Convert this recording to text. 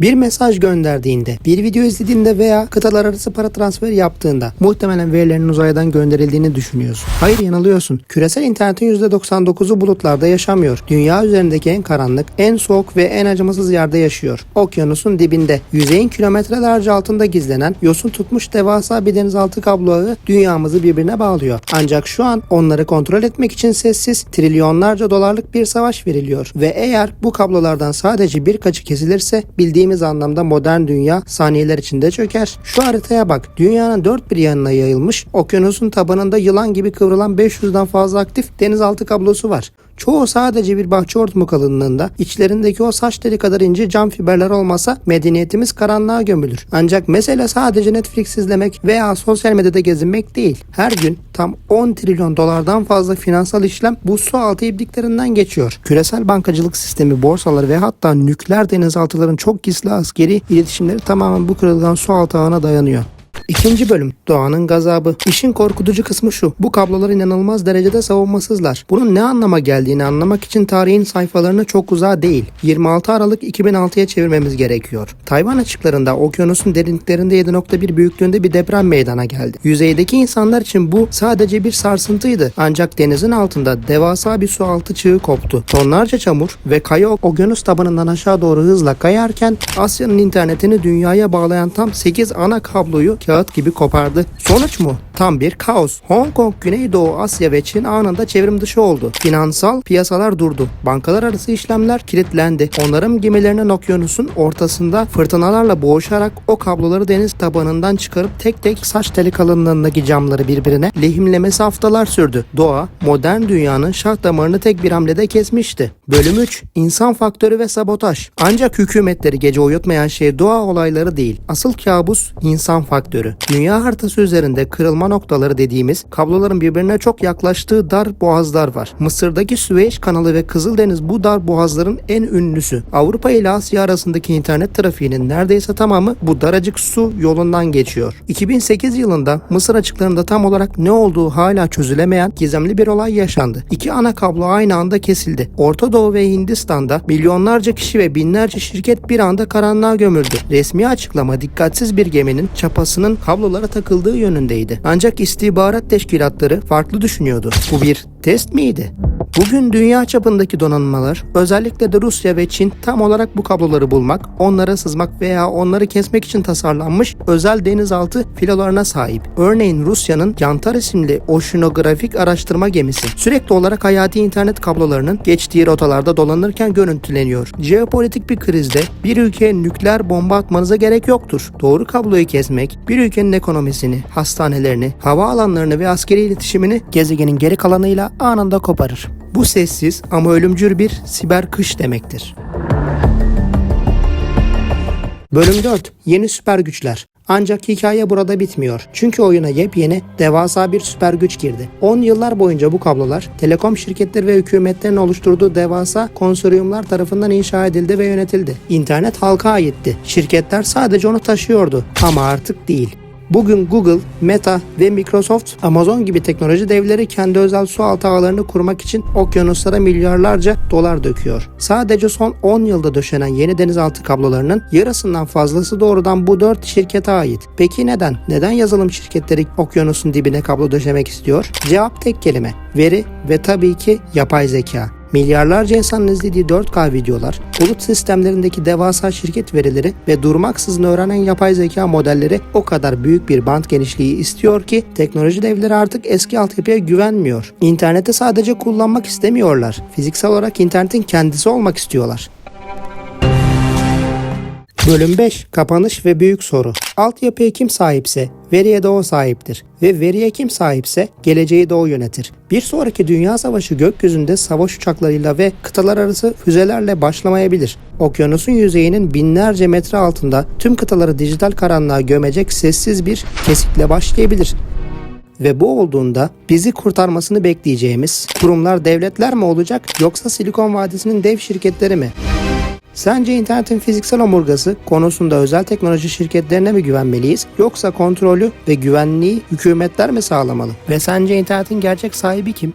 Bir mesaj gönderdiğinde, bir video izlediğinde veya kıtalar arası para transferi yaptığında muhtemelen verilerin uzaydan gönderildiğini düşünüyorsun. Hayır, yanılıyorsun. Küresel internetin %99'u bulutlarda yaşamıyor. Dünya üzerindeki en karanlık, en soğuk ve en acımasız yerde yaşıyor. Okyanusun dibinde, yüzeyin kilometrelerce altında gizlenen, yosun tutmuş devasa bir denizaltı kablo ağı dünyamızı birbirine bağlıyor. Ancak şu an onları kontrol etmek için sessiz, trilyonlarca dolarlık bir savaş veriliyor. Ve eğer bu kablolardan sadece birkaçı kesilirse bildiğimiz anlamda modern dünya saniyeler içinde çöker. Şu haritaya bak. Dünyanın dört bir yanına yayılmış, okyanusun tabanında yılan gibi kıvrılan 500'den fazla aktif denizaltı kablosu var. Çoğu sadece bir bahçe hortumu kalınlığında, içlerindeki o saç teli kadar ince cam fiberler olmasa medeniyetimiz karanlığa gömülür. Ancak mesele sadece Netflix izlemek veya sosyal medyada gezinmek değil. Her gün tam 10 trilyon dolardan fazla finansal işlem bu su altı ipliklerinden geçiyor. Küresel bankacılık sistemi, borsalar ve hatta nükleer denizaltıların çok gizli askeri iletişimleri tamamen bu kırılgan su altı ağına dayanıyor. İkinci bölüm, doğanın gazabı. İşin korkutucu kısmı şu: bu kablolar inanılmaz derecede savunmasızlar. Bunun ne anlama geldiğini anlamak için tarihin sayfalarını çok uzağa değil, 26 Aralık 2006'ya çevirmemiz gerekiyor. Tayvan açıklarında okyanusun derinliklerinde 7.1 büyüklüğünde bir deprem meydana geldi. Yüzeydeki insanlar için bu sadece bir sarsıntıydı. Ancak denizin altında devasa bir su altı çığı koptu. Tonlarca çamur ve kaya okyanus tabanından aşağı doğru hızla kayarken Asya'nın internetini dünyaya bağlayan tam 8 ana kabloyu kağıt gibi kopardı. Sonuç mu? Tam bir kaos. Hong Kong, Güneydoğu Asya ve Çin anında çevrim dışı oldu. Finansal piyasalar durdu. Bankalar arası işlemler kilitlendi. Onarım gemilerinin okyanusun ortasında fırtınalarla boğuşarak o kabloları deniz tabanından çıkarıp tek tek saç teli kalınlığındaki camları birbirine lehimlemesi haftalar sürdü. Doğa, modern dünyanın şah damarını tek bir hamlede kesmişti. Bölüm 3. İnsan faktörü ve sabotaj. Ancak hükümetleri gece uyutmayan şey doğa olayları değil. Asıl kabus insan faktörü. Dünya haritası üzerinde kırılma noktaları dediğimiz kabloların birbirine çok yaklaştığı dar boğazlar var. Mısır'daki Süveyş kanalı ve Kızıldeniz bu dar boğazların en ünlüsü. Avrupa ile Asya arasındaki internet trafiğinin neredeyse tamamı bu daracık su yolundan geçiyor. 2008 yılında Mısır açıklarında tam olarak ne olduğu hala çözülemeyen gizemli bir olay yaşandı. İki ana kablo aynı anda kesildi. Orta Doğu ve Hindistan'da milyonlarca kişi ve binlerce şirket bir anda karanlığa gömüldü. Resmi açıklama dikkatsiz bir geminin çapasının kablolara takıldığı yönündeydi. Ancak istihbarat teşkilatları farklı düşünüyordu. Bu bir test miydi? Bugün dünya çapındaki donanmalar, özellikle de Rusya ve Çin tam olarak bu kabloları bulmak, onlara sızmak veya onları kesmek için tasarlanmış özel denizaltı filolarına sahip. Örneğin Rusya'nın Yantar isimli oşinografik araştırma gemisi sürekli olarak hayati internet kablolarının geçtiği rotalarda dolanırken görüntüleniyor. Jeopolitik bir krizde bir ülkeye nükleer bomba atmanıza gerek yoktur. Doğru kabloyu kesmek, bir ülkenin ekonomisini, hastanelerini, havaalanlarını ve askeri iletişimini gezegenin geri kalanıyla anında koparır. Bu sessiz ama ölümcül bir siber kış demektir. Bölüm 4. Yeni süper güçler. Ancak hikaye burada bitmiyor. Çünkü oyuna yepyeni, devasa bir süper güç girdi. 10 yıllar boyunca bu kablolar, telekom şirketleri ve hükümetlerin oluşturduğu devasa konsoryumlar tarafından inşa edildi ve yönetildi. İnternet halka aitti. Şirketler sadece onu taşıyordu. Ama artık değil. Bugün Google, Meta ve Microsoft, Amazon gibi teknoloji devleri kendi özel su altı ağlarını kurmak için okyanuslara milyarlarca dolar döküyor. Sadece son 10 yılda döşenen yeni denizaltı kablolarının yarısından fazlası doğrudan bu 4 şirkete ait. Peki neden? Neden yazılım şirketleri okyanusun dibine kablo döşemek istiyor? Cevap tek kelime: veri ve tabii ki yapay zeka. Milyarlarca insanın izlediği 4K videolar, bulut sistemlerindeki devasa şirket verileri ve durmaksızın öğrenen yapay zeka modelleri o kadar büyük bir band genişliği istiyor ki teknoloji devleri artık eski altyapıya güvenmiyor. İnterneti sadece kullanmak istemiyorlar. Fiziksel olarak internetin kendisi olmak istiyorlar. Bölüm 5. Kapanış ve büyük soru. Altyapıya kim sahipse veriye de o sahiptir. Ve veriye kim sahipse geleceği de o yönetir. Bir sonraki dünya savaşı gökyüzünde savaş uçaklarıyla ve kıtalar arası füzelerle başlamayabilir. Okyanusun yüzeyinin binlerce metre altında tüm kıtaları dijital karanlığa gömecek sessiz bir kesikle başlayabilir. Ve bu olduğunda bizi kurtarmasını bekleyeceğimiz kurumlar devletler mi olacak, yoksa Silikon Vadisi'nin dev şirketleri mi? Sence internetin fiziksel omurgası konusunda özel teknoloji şirketlerine mi güvenmeliyiz, yoksa kontrolü ve güvenliği hükümetler mi sağlamalı? Ve sence internetin gerçek sahibi kim?